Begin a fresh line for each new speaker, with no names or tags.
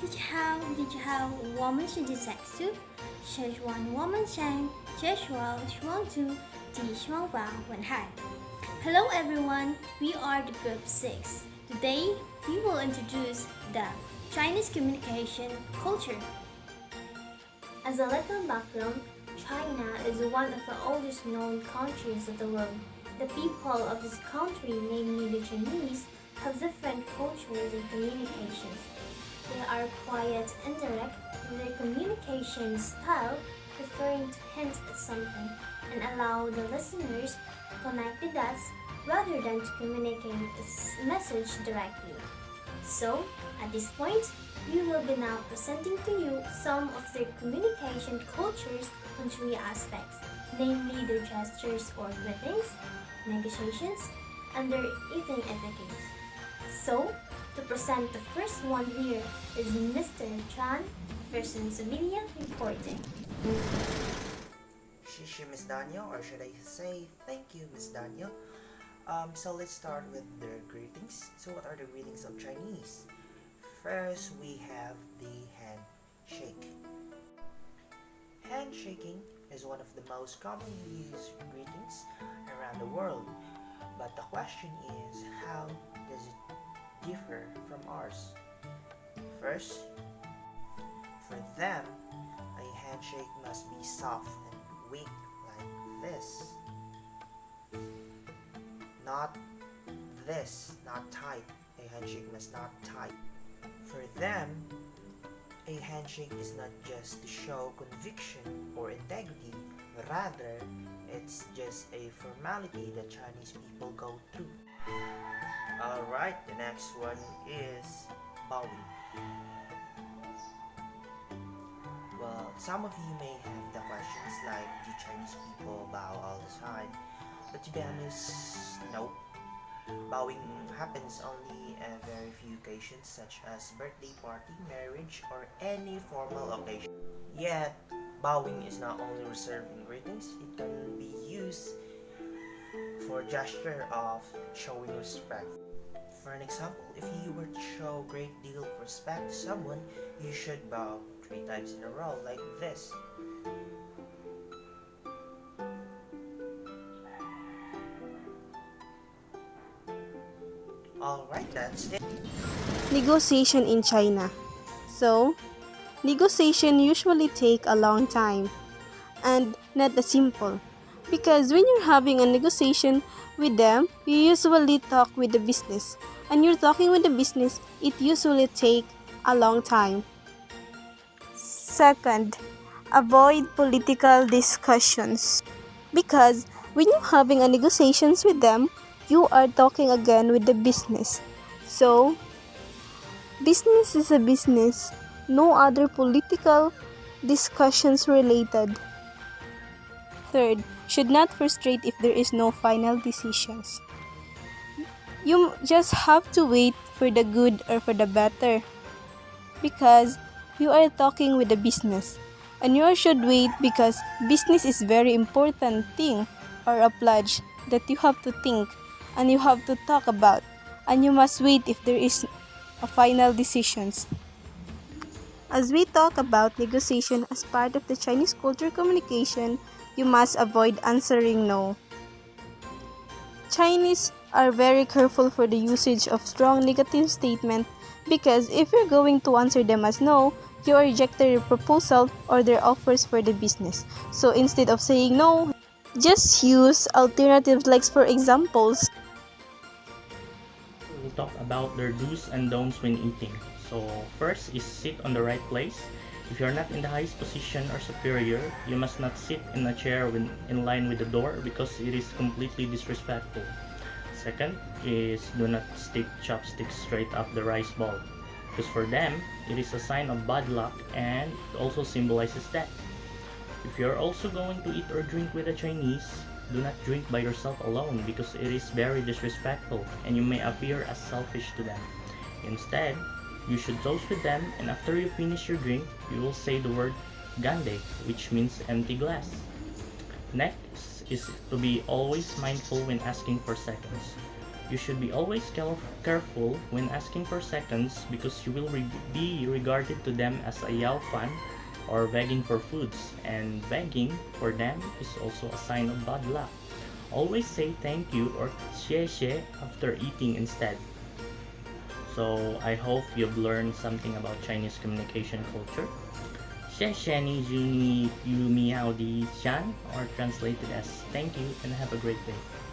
Did you have 我们世界在苏，是说我们想接受希望住的希望吧问海。Hello everyone, we are the group 6. Today, we will introduce the Chinese communication culture. As a little background, China is one of the oldest known countries of the world. The people of this country, namely the Chinese, have different cultures and communications. They are quiet and direct in their communication style, preferring to hint at something and allow the listeners to connect the dots rather than to communicate a message directly. So, at this point, we will be now presenting to you some of their communication cultures on 3 aspects, namely their gestures or greetings, negotiations, and their eating etiquette. So, to present the first one here is Mr. Chan versus Sevilla reporting.
Shishi, Miss Daniel, or should I say thank you, Miss Daniel? So let's start with their greetings. So what are the greetings of Chinese? First, we have the handshake. Handshaking is one of the most commonly used greetings around the world. But the question is, how does it differ from ours? First, for them, a handshake must be soft and weak like this. Not this, not tight. A handshake must not tight. For them, a handshake is not just to show conviction or integrity, rather, it's just a formality that Chinese people go through. Alright, the next one is bowing. Well, some of you may have the questions like, do Chinese people bow all the time? But to be honest, no. Bowing happens only at very few occasions such as birthday party, marriage, or any formal occasion. Yet, bowing is not only reserved in greetings, it can be used for gesture of showing respect. For an example, if you were to show a great deal of respect to someone, you should bow 3 times in a row like this. Alright, that's it.
Negotiation in China. So, negotiation usually take a long time and not as simple. Because when you're having a negotiation with them, you usually talk with the business. And you're talking with the business, it usually take a long time. Second, avoid political discussions. Because when you're having a negotiations with them, you are talking again with the business. So, business is a business. No other political discussions related. Third, should not frustrate if there is no final decisions. You just have to wait for the good or for the better. Because you are talking with the business. And you should wait because business is very important thing or a pledge that you have to think and you have to talk about, and you must wait if there is a final decisions. As we talk about negotiation as part of the Chinese culture communication, you must avoid answering no. Chinese are very careful for the usage of strong negative statement because if you're going to answer them as no, you are rejecting their proposal or their offers for the business. So instead of saying no, just use alternatives like for examples.
We'll talk about their do's and don'ts when eating. So first is sit on the right place. If you're not in the highest position or superior, you must not sit in a chair when in line with the door because it is completely disrespectful. Second is do not stick chopsticks straight up the rice bowl because for them, it is a sign of bad luck and it also symbolizes death. If you're also going to eat or drink with the Chinese, do not drink by yourself alone because it is very disrespectful and you may appear as selfish to them. Instead, you should toast with them and after you finish your drink, you will say the word gande, which means empty glass. Next is to be always mindful when asking for seconds. You should be always careful when asking for seconds because you will be regarded to them as a yao fan or begging for foods, and begging for them is also a sign of bad luck. Always say thank you or xie after eating instead. So I hope you've learned something about Chinese communication culture. 谢谢你祝你有美好的一天 or translated as thank you and have a great day.